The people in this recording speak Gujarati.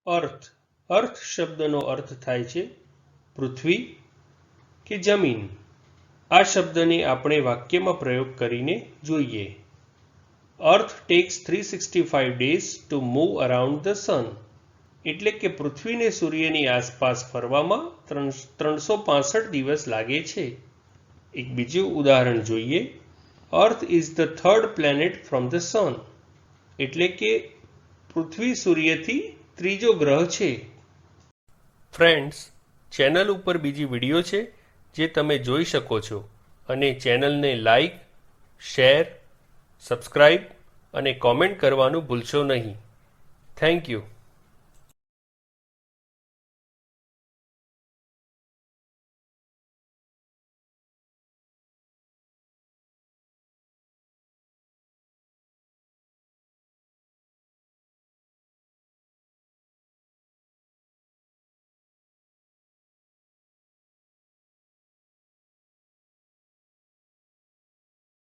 અર્થ અર્થ શબ્દનો અર્થ થાય છે પૃથ્વી કે જમીન. આ શબ્દને આપણે વાક્યમાં પ્રયોગ કરીને જોઈએ. અર્થ tax 365 days to move around the sun. એટલે કે પૃથ્વીને સૂર્યની આસપાસ ફરવામાં 365 દિવસ લાગે છે. એક બીજું ઉદાહરણ જોઈએ. Earth is the third planet from the sun. એટલે કે પૃથ્વી સૂર્યથી ત્રીજો ગ્રહ છે. ફ્રેન્ડ્સ, ચેનલ ઉપર બીજી વિડીયો છે જે તમે જોઈ શકો છો અને ચેનલને લાઈક, શેર, સબસ્ક્રાઈબ અને કોમેન્ટ કરવાનું ભૂલશો નહીં. Thank you.